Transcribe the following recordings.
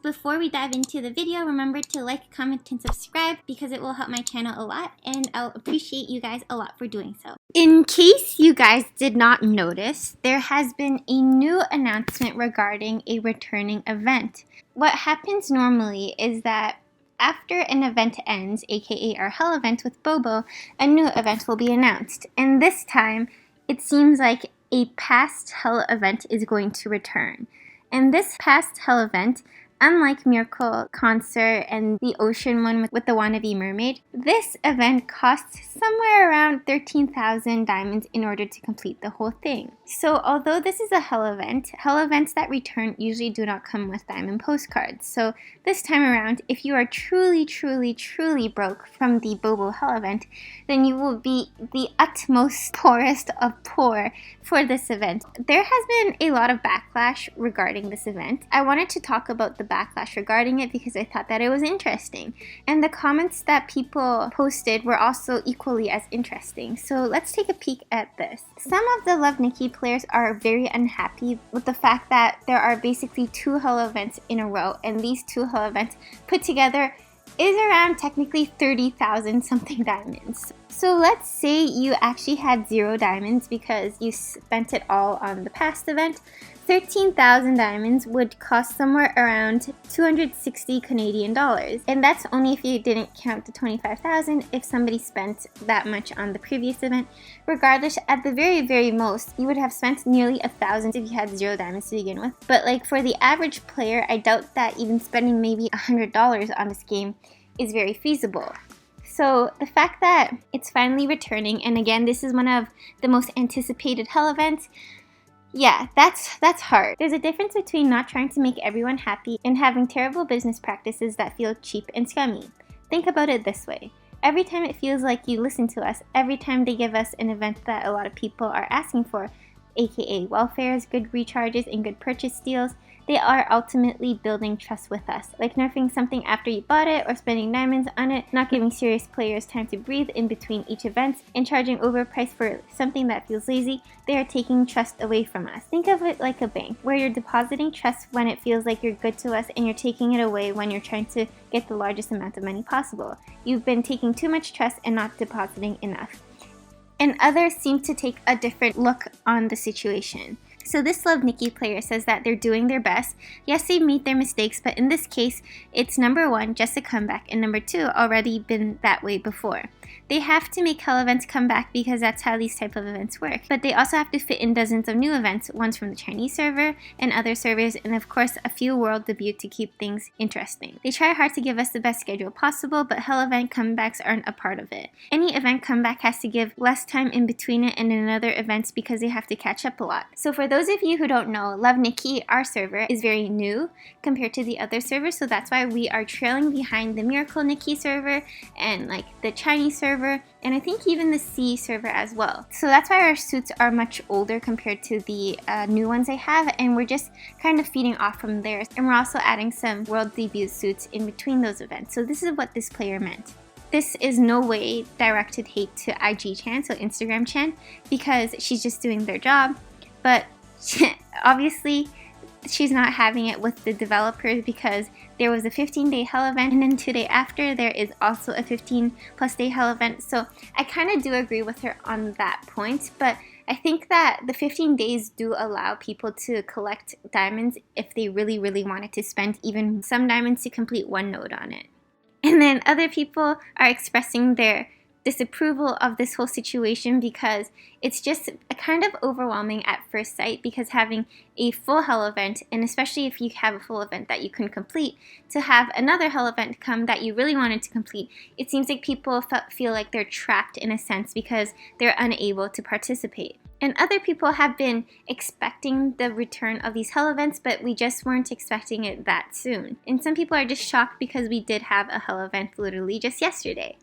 Before we dive into the video, remember to like, comment, and subscribe because it will help my channel a lot, and I'll appreciate you guys a lot for doing so. In case you guys did not notice, there has been a new announcement regarding a returning event. What happens normally is that after an event ends, aka our Hell event with Bobo, a new event will be announced. And this time, it seems like a past Hell event is going to return. And this past Hell event, unlike Miracle Concert and the ocean one with the wannabe mermaid, this event costs somewhere around 13,000 diamonds in order to complete the whole thing. So although this is a Hell events that return usually do not come with diamond postcards. So this time around, if you are truly broke from the Bobo Hell event, then you will be the utmost poorest of poor for this event. There has been a lot of backlash regarding this event. I wanted to talk about the backlash regarding it because I thought that it was interesting. And the comments that people posted were also equally as interesting. So let's take a peek at this. Some of the Love Nikki players are very unhappy with the fact that there are basically 2 Hell events in a row, and these 2 Hell events put together is around technically 30,000 something diamonds. So let's say you actually had 0 diamonds because you spent it all on the past event. 13,000 diamonds would cost somewhere around 260 Canadian dollars. And that's only if you didn't count the 25,000 if somebody spent that much on the previous event. Regardless, at the very most, you would have spent nearly 1,000 if you had 0 diamonds to begin with. But like for the average player, I doubt that even spending maybe $100 on this game is very feasible. So the fact that it's finally returning, and again, this is one of the most anticipated Hell events, yeah, that's hard. There's a difference between not trying to make everyone happy and having terrible business practices that feel cheap and scummy. Think about it this way. Every time it feels like you listen to us, every time they give us an event that a lot of people are asking for, aka welfares, good recharges, and good purchase deals, they are ultimately building trust with us. Like nerfing something after you bought it or spending diamonds on it, not giving serious players time to breathe in between each event, and charging overpriced for something that feels lazy, they are taking trust away from us. Think of it like a bank, where you're depositing trust when it feels like you're good to us and you're taking it away when you're trying to get the largest amount of money possible. You've been taking too much trust and not depositing enough. And others seem to take a different look on the situation. So this Love Nikki player says that they're doing their best. Yes, they've made their mistakes, but in this case, it's number 1, just a comeback, and number 2, already been that way before. They have to make Hell events come back because that's how these type of events work. But they also have to fit in dozens of new events, ones from the Chinese server and other servers, and of course a few world debut to keep things interesting. They try hard to give us the best schedule possible, but Hell event comebacks aren't a part of it. Any event comeback has to give less time in between it and another events because they have to catch up a lot. So for those of you who don't know, Love Nikki, our server, is very new compared to the other servers, so that's why we are trailing behind the Miracle Nikki server and like the Chinese server, and I think even the C server as well. So that's why our suits are much older compared to the new ones I have, and we're just kind of feeding off from theirs. And we're also adding some world debut suits in between those events. So this is what this player meant. This is no way directed hate to IG Chan, so Instagram Chan, because she's just doing their job. But obviously, she's not having it with the developers because there was a 15-day Hell event, and then 2 days after there is also a 15+ day Hell event. So I kind of do agree with her on that point, but I think that the 15 days do allow people to collect diamonds if they really wanted to spend even some diamonds to complete one node on it. And then other people are expressing their disapproval of this whole situation because it's just a kind of overwhelming at first sight, because having a full Hell event, and especially if you have a full event that you couldn't complete, to have another Hell event come that you really wanted to complete, it seems like people feel like they're trapped in a sense because they're unable to participate. And other people have been expecting the return of these Hell events, but we just weren't expecting it that soon. And some people are just shocked because we did have a Hell event literally just yesterday.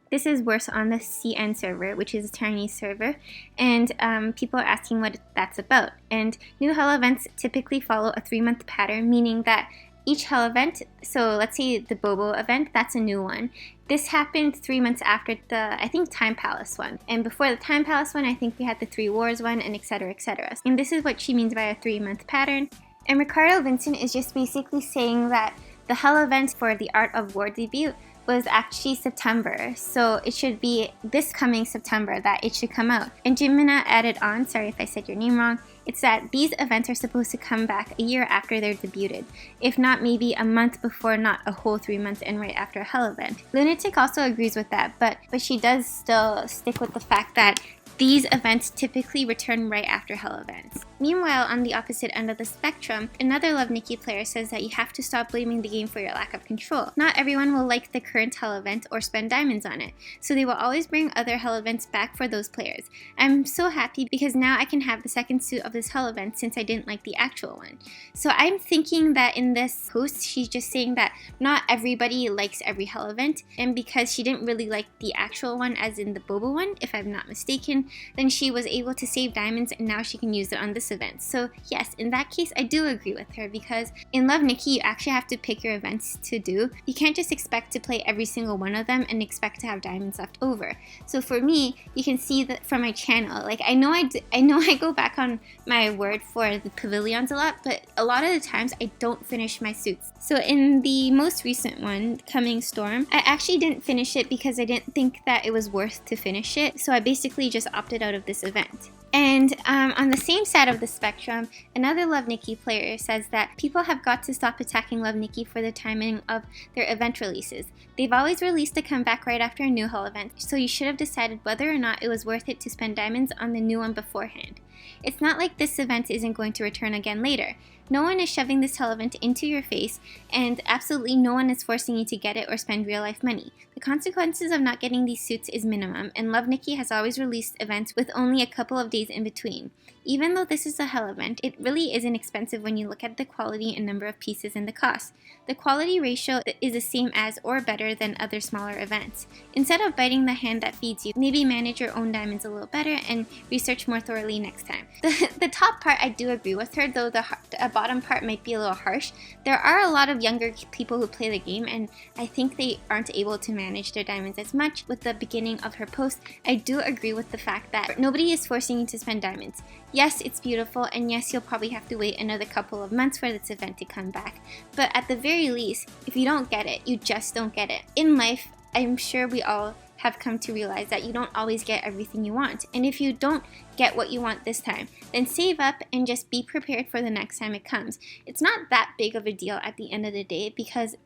This is worse on the CN server, which is a Chinese server, and people are asking what that's about. And new Hell events typically follow a 3-month pattern, meaning that each Hell event, so let's say the Bobo event, that's a new one. This happened 3 months after the, I think, Time Palace one. And before the Time Palace one, I think we had the 3 Wars one, and etc, etc. And this is what she means by a 3-month pattern. And Ricardo Vincent is just basically saying that the Hell event for the Art of War debut was actually September, so it should be this coming September that it should come out. And Jimina added on, sorry if I said your name wrong, it's that these events are supposed to come back a year after they're debuted, if not maybe a month before, not a whole 3 months and right after a Hell event. Lunatic also agrees with that, but she does still stick with the fact that these events typically return right after Hell events. Meanwhile, on the opposite end of the spectrum, another Love Nikki player says that you have to stop blaming the game for your lack of control. Not everyone will like the current Hell event or spend diamonds on it, so they will always bring other Hell events back for those players. I'm so happy because now I can have the second suit of this Hell event since I didn't like the actual one. So I'm thinking that in this post, she's just saying that not everybody likes every Hell event, and because she didn't really like the actual one, as in the Boba one, if I'm not mistaken, then she was able to save diamonds and now she can use it on this event. So yes, in that case, I do agree with her, because in Love Nikki, you actually have to pick your events to do. You can't just expect to play every single one of them and expect to have diamonds left over. So for me, you can see that from my channel, like I know I go back on my word for the pavilions a lot, but a lot of the times I don't finish my suits. So in the most recent one, Coming Storm, I actually didn't finish it because I didn't think that it was worth to finish it. So I basically just opted out of this event. And on the same side of the spectrum, another Love Nikki player says that people have got to stop attacking Love Nikki for the timing of their event releases. They've always released a comeback right after a new Hell event, so you should have decided whether or not it was worth it to spend diamonds on the new one beforehand. It's not like this event isn't going to return again later. No one is shoving this Hell event into your face, and absolutely no one is forcing you to get it or spend real life money. The consequences of not getting these suits is minimum, and Love Nikki has always released events with only a couple of days in between. Even though this is a Hell event, it really isn't expensive when you look at the quality and number of pieces and the cost. The quality ratio is the same as or better than other smaller events. Instead of biting the hand that feeds you, maybe manage your own diamonds a little better and research more thoroughly next time. The top part, I do agree with her, though the bottom part might be a little harsh. There are a lot of younger people who play the game, and I think they aren't able to manage their diamonds as much. With the beginning of her post, I do agree with the fact that nobody is forcing you to spend diamonds. Yes, it's beautiful, and yes, you'll probably have to wait another couple of months for this event to come back. But at the very least, if you don't get it, you just don't get it. In life, I'm sure we all have come to realize that you don't always get everything you want. And if you don't get what you want this time, then save up and just be prepared for the next time it comes. It's not that big of a deal at the end of the day, because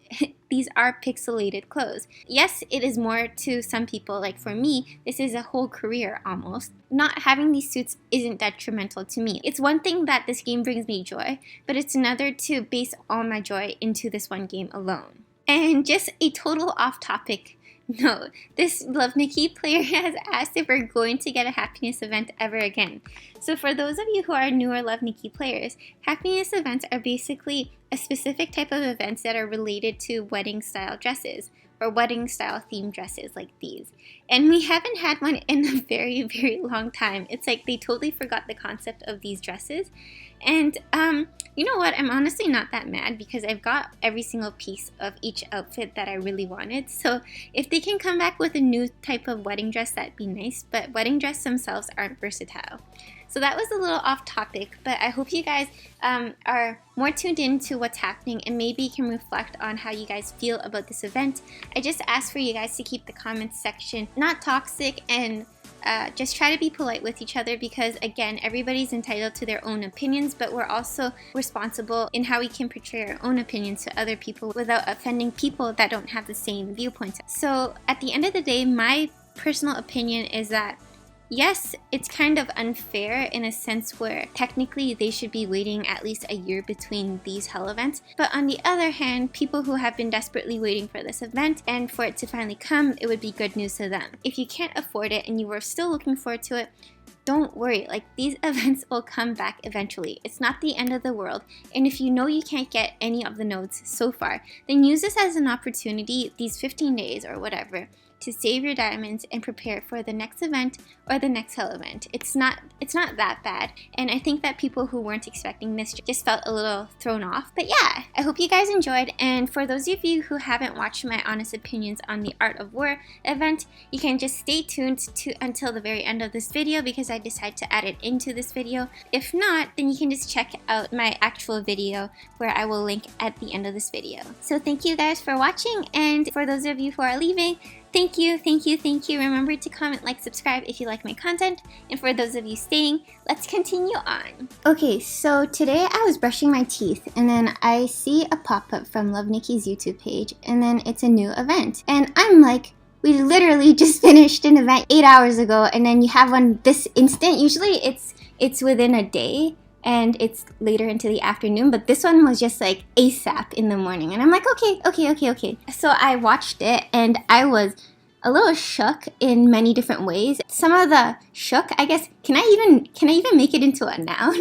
these are pixelated clothes. Yes, it is more to some people. Like for me, this is a whole career almost. Not having these suits isn't detrimental to me. It's one thing that this game brings me joy, but it's another to base all my joy into this one game alone. And just a total off-topic note, this Love Nikki player has asked if we're going to get a happiness event ever again. So for those of you who are newer Love Nikki players, happiness events are basically a specific type of events that are related to wedding style dresses, or wedding style themed dresses like these. And we haven't had one in a very, very long time. It's like they totally forgot the concept of these dresses. And you know what? I'm honestly not that mad, because I've got every single piece of each outfit that I really wanted. So if they can come back with a new type of wedding dress, that'd be nice. But wedding dresses themselves aren't versatile. So that was a little off topic, but I hope you guys are more tuned in to what's happening and maybe can reflect on how you guys feel about this event. I just ask for you guys to keep the comments section not toxic, and just try to be polite with each other, because again, everybody's entitled to their own opinions, but we're also responsible in how we can portray our own opinions to other people without offending people that don't have the same viewpoints. So at the end of the day, my personal opinion is that yes, it's kind of unfair in a sense where technically they should be waiting at least a year between these Hell events. But on the other hand, people who have been desperately waiting for this event and for it to finally come, it would be good news to them. If you can't afford it and you were still looking forward to it, don't worry, like these events will come back eventually. It's not the end of the world. And if you know you can't get any of the nodes so far, then use this as an opportunity, these 15 days or whatever, to save your diamonds and prepare for the next event or the next hell event. It's not that bad, and I think that people who weren't expecting this just felt a little thrown off. But yeah, I hope you guys enjoyed, and for those of you who haven't watched my honest opinions on the Art of War event, you can just stay tuned until the very end of this video because I decided to add it into this video. If not, then you can just check out my actual video where I will link at the end of this video. So thank you guys for watching, and for those of you who are leaving, thank you. Remember to comment, like, subscribe if you like my content. And for those of you staying, let's continue on. Okay, so today I was brushing my teeth and then I see a pop-up from Love Nikki's YouTube page, and then it's a new event. And I'm like, we literally just finished an event 8 hours ago, and then you have one this instant. Usually it's within a day and it's later into the afternoon, but this one was just like ASAP in the morning, and I'm like, okay. So I watched it and I was a little shook in many different ways. Some of the shook, I guess, can I even make it into a noun?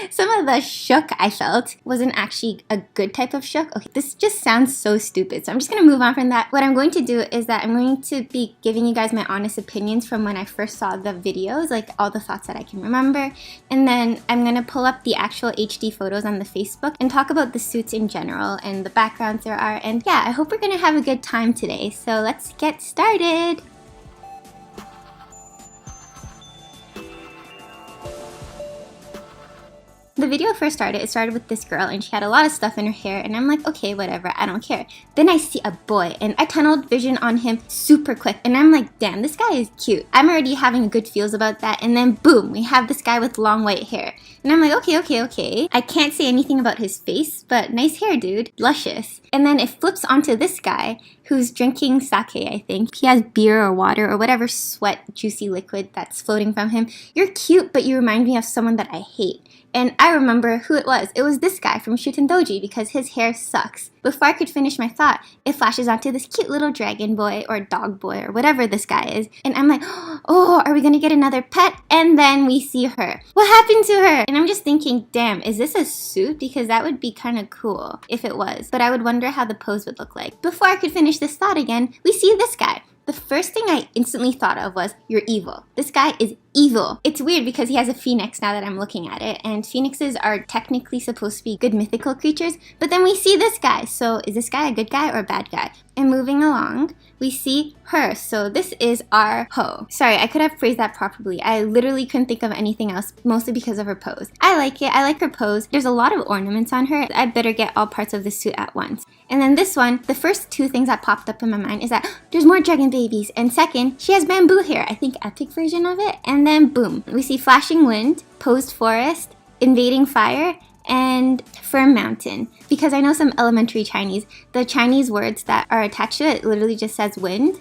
Some of the shook I felt wasn't actually a good type of shook. Okay, this just sounds so stupid, so I'm just gonna move on from that. What I'm going to do is that I'm going to be giving you guys my honest opinions from when I first saw the videos, like all the thoughts that I can remember, and then I'm gonna pull up the actual HD photos on the Facebook and talk about the suits in general and the backgrounds there are. And yeah, I hope we're gonna have a good time today, so let's get started. The video first started, it started with this girl and she had a lot of stuff in her hair, and I'm like, okay, whatever, I don't care. Then I see a boy and I tunneled vision on him super quick, and I'm like, damn, this guy is cute. I'm already having good feels about that, and then boom, we have this guy with long white hair. And I'm like, okay. I can't say anything about his face, but nice hair, dude. Luscious. And then it flips onto this guy who's drinking sake, I think. He has beer or water or whatever sweat, juicy liquid that's floating from him. You're cute, but you remind me of someone that I hate. And I remember who it was. It was this guy from Shuten Doji because his hair sucks. Before I could finish my thought, it flashes onto this cute little dragon boy or dog boy or whatever this guy is. And I'm like, oh, are we gonna get another pet? And then we see her. What happened to her? And I'm just thinking, damn, is this a suit? Because that would be kind of cool if it was. But I would wonder how the pose would look like. Before I could finish this thought again, we see this guy. The first thing I instantly thought of was, you're evil. This guy is evil. It's weird because he has a phoenix now that I'm looking at it, and phoenixes are technically supposed to be good mythical creatures, but then we see this guy. So is this guy a good guy or a bad guy? And moving along, we see her. So this is our Ho. Sorry, I could have phrased that properly. I literally couldn't think of anything else, mostly because of her pose. I like it. I like her pose. There's a lot of ornaments on her. I better get all parts of the suit at once. And then this one, the first two things that popped up in my mind is that there's more dragon babies. And second, she has bamboo hair. I think epic version of it. And then boom, we see flashing wind, posed forest, invading fire, and firm mountain. Because I know some elementary Chinese, the Chinese words that are attached to it literally just says wind,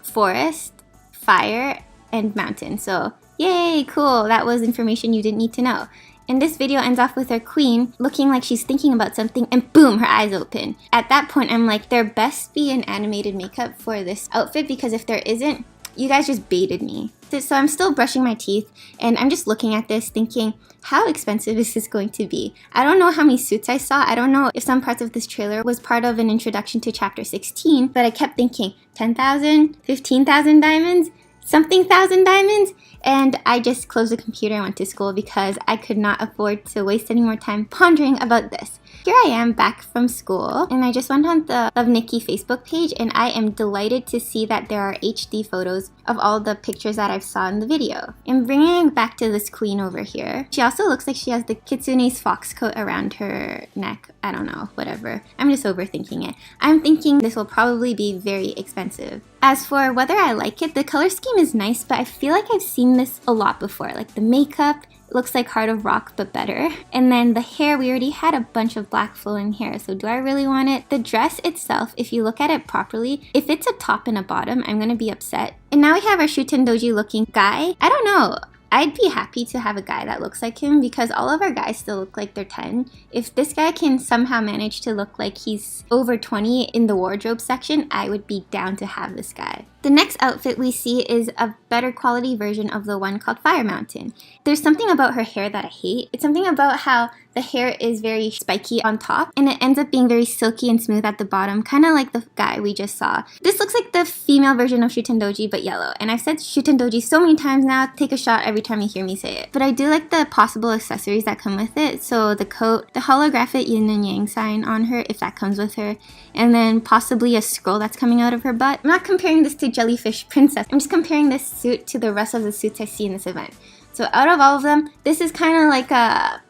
forest, fire, and mountain. So yay, cool. That was information you didn't need to know. And this video ends off with our queen looking like she's thinking about something, and boom, her eyes open. At that point, I'm like, there best be an animated makeup for this outfit, because if there isn't, you guys just baited me. So I'm still brushing my teeth, and I'm just looking at this thinking, how expensive is this going to be? I don't know how many suits I saw. I don't know if some parts of this trailer was part of an introduction to chapter 16, but I kept thinking 10,000, 15,000 diamonds, something thousand diamonds, and I just closed the computer and went to school because I could not afford to waste any more time pondering about this. Here I am back from school, and I just went on the Love Nikki Facebook page, and I am delighted to see that there are HD photos of all the pictures that I saw in the video. And bringing it back to this queen over here, she also looks like she has the kitsune's fox coat around her neck. I don't know, whatever. I'm just overthinking it. I'm thinking this will probably be very expensive. As for whether I like it, the color scheme is nice, but I feel like I've seen this a lot before. Like the makeup, looks like Heart of Rock, but better. And then the hair, we already had a bunch of black flowing hair, so do I really want it? The dress itself, if you look at it properly, if it's a top and a bottom, I'm gonna be upset. And now we have our Shuten Doji looking guy. I don't know. I'd be happy to have a guy that looks like him because all of our guys still look like they're 10. If this guy can somehow manage to look like he's over 20 in the wardrobe section, I would be down to have this guy. The next outfit we see is a better quality version of the one called Fire Mountain. There's something about her hair that I hate. It's something about how the hair is very spiky on top and it ends up being very silky and smooth at the bottom, kind of like the guy we just saw. This looks like the female version of Shutendoji but yellow, and I've said Shutendoji so many times now, take a shot every time you hear me say it. But I do like the possible accessories that come with it, so the coat, the holographic yin and yang sign on her if that comes with her, and then possibly a scroll that's coming out of her butt. I'm not comparing this to Jellyfish Princess, I'm just comparing this suit to the rest of the suits I see in this event. So out of all of them, this is kind of like a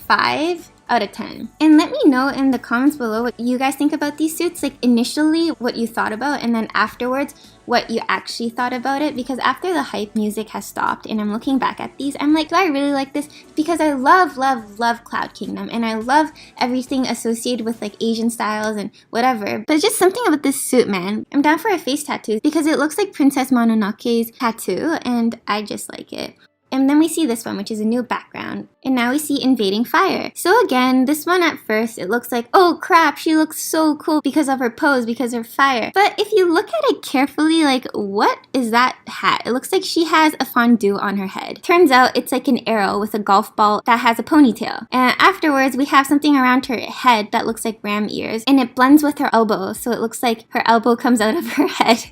5 out of 10. And let me know in the comments below what you guys think about these suits, like initially what you thought about and then afterwards what you actually thought about it, because after the hype music has stopped and I'm looking back at these, I'm like, do I really like this? Because I love Cloud Kingdom and I love everything associated with like Asian styles and whatever, but it's just something about this suit, man. I'm down for a face tattoo because it looks like Princess Mononoke's tattoo and I just like it. And then we see this one, which is a new background. And now we see Invading Fire. So again, this one at first, it looks like, oh crap, she looks so cool because of her pose, because of fire. But if you look at it carefully, like, what is that hat? It looks like she has a fondue on her head. Turns out it's like an arrow with a golf ball that has a ponytail. And afterwards, we have something around her head that looks like ram ears. And it blends with her elbow, so it looks like her elbow comes out of her head.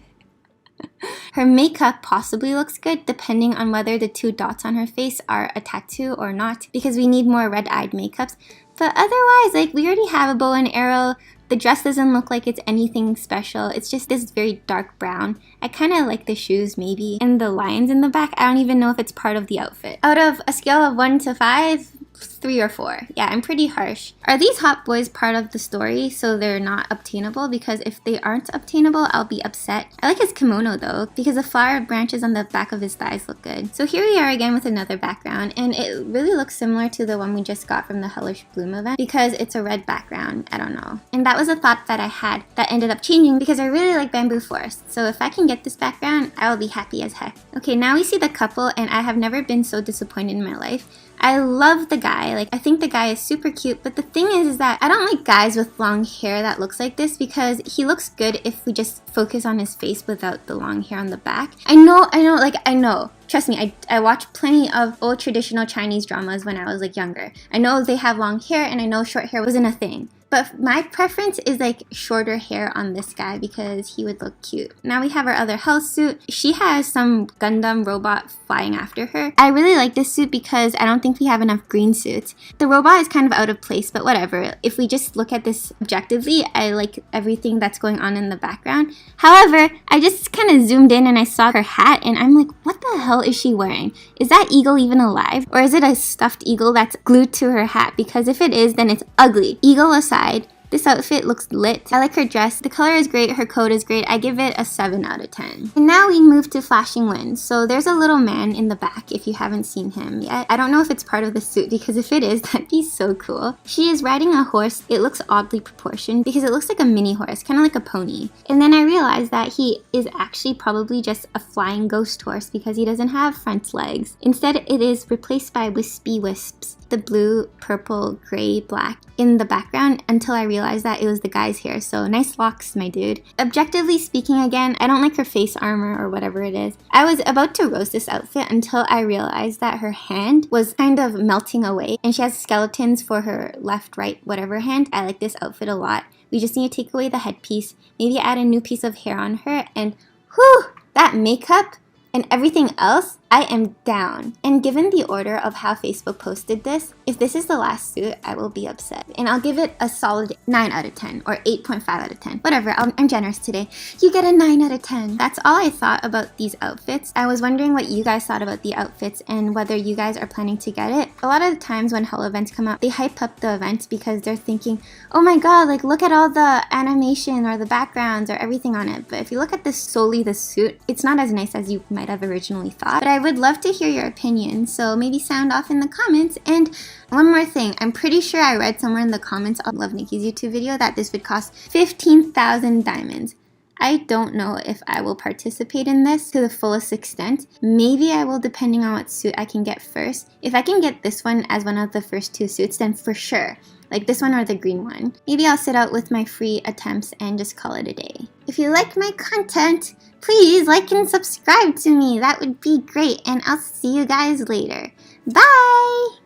Her makeup possibly looks good depending on whether the 2 dots on her face are a tattoo or not, because we need more red-eyed makeups. But otherwise, like, we already have a bow and arrow. The dress doesn't look like it's anything special. It's just this very dark brown. I kind of like the shoes maybe. And the lines in the back, I don't even know if it's part of the outfit. Out of a scale of 1 to 5, 3 or 4. Yeah, I'm pretty harsh. Are these hot boys part of the story so they're not obtainable? Because if they aren't obtainable, I'll be upset. I like his kimono though, because the flower branches on the back of his thighs look good. So here we are again with another background, and it really looks similar to the one we just got from the Hellish Bloom event because it's a red background. I don't know. And that was a thought that I had that ended up changing because I really like Bamboo Forest. So if I can get this background, I will be happy as heck. Okay, now we see the couple, and I have never been so disappointed in my life. I love the guy. Like, I think the guy is super cute, but the thing is that I don't like guys with long hair that looks like this because he looks good if we just focus on his face without the long hair on the back. I know. Trust me, I watched plenty of old traditional Chinese dramas when I was like younger. I know they have long hair and I know short hair wasn't a thing. But my preference is like shorter hair on this guy because he would look cute. Now we have our other health suit. She has some Gundam robot flying after her. I really like this suit because I don't think we have enough green suits. The robot is kind of out of place, but whatever. If we just look at this objectively, I like everything that's going on in the background. However, I just kind of zoomed in and I saw her hat and I'm like, what the hell is she wearing? Is that eagle even alive? Or is it a stuffed eagle that's glued to her hat? Because if it is, then it's ugly. Eagle aside, this outfit looks lit. I like her dress. The color is great. Her coat is great. I give it a 7 out of 10. And now we move to Flashing Winds. So there's a little man in the back if you haven't seen him yet. I don't know if it's part of the suit because if it is, that'd be so cool. She is riding a horse. It looks oddly proportioned because it looks like a mini horse, kind of like a pony. And then I realized that he is actually probably just a flying ghost horse because he doesn't have front legs. Instead, it is replaced by wispy wisps. The blue, purple, gray, black in the background until I realized that it was the guy's hair. So nice locks, my dude. Objectively speaking again, I don't like her face armor or whatever it is. I was about to roast this outfit until I realized that her hand was kind of melting away and she has skeletons for her left, right, whatever hand. I like this outfit a lot. We just need to take away the headpiece, maybe add a new piece of hair on her, and whew, that makeup and everything else, I am down. And given the order of how Facebook posted this, if this is the last suit, I will be upset. And I'll give it a solid 9 out of 10 or 8.5 out of 10. Whatever, I'm generous today. You get a 9 out of 10. That's all I thought about these outfits. I was wondering what you guys thought about the outfits and whether you guys are planning to get it. A lot of the times when Hell events come out, they hype up the events because they're thinking, oh my god, like look at all the animation or the backgrounds or everything on it. But if you look at this solely the suit, it's not as nice as you might have originally thought. But I would love to hear your opinion, so maybe sound off in the comments. And one more thing, I'm pretty sure I read somewhere in the comments on Love Nikki's YouTube video that this would cost 15,000 diamonds. I don't know if I will participate in this to the fullest extent. Maybe I will, depending on what suit I can get first. If I can get this one as one of the first 2 suits, then for sure. like this one or the green one. Maybe I'll sit out with my free attempts and just call it a day. If you like my content, please like and subscribe to me. That would be great, and I'll see you guys later. Bye!